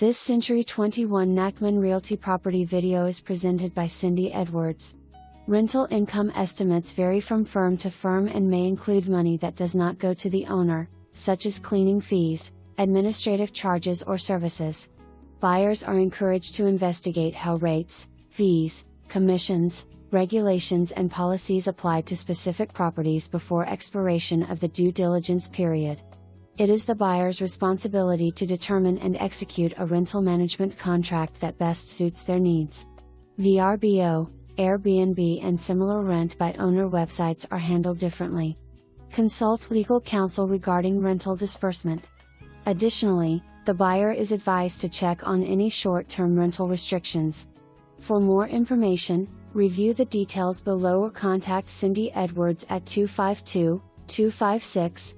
This Century 21 Nachman Realty property video is presented by Cindy Edwards. Rental income estimates vary from firm to firm and may include money that does not go to the owner, such as cleaning fees, administrative charges or services. Buyers are encouraged to investigate how rates, fees, commissions, regulations and policies apply to specific properties before expiration of the due diligence period. It is the buyer's responsibility to determine and execute a rental management contract that best suits their needs. VRBO, Airbnb and similar rent-by-owner websites are handled differently. Consult legal counsel regarding rental disbursement. Additionally, the buyer is advised to check on any short-term rental restrictions. For more information, review the details below or contact Cindy Edwards at 252-256-0520.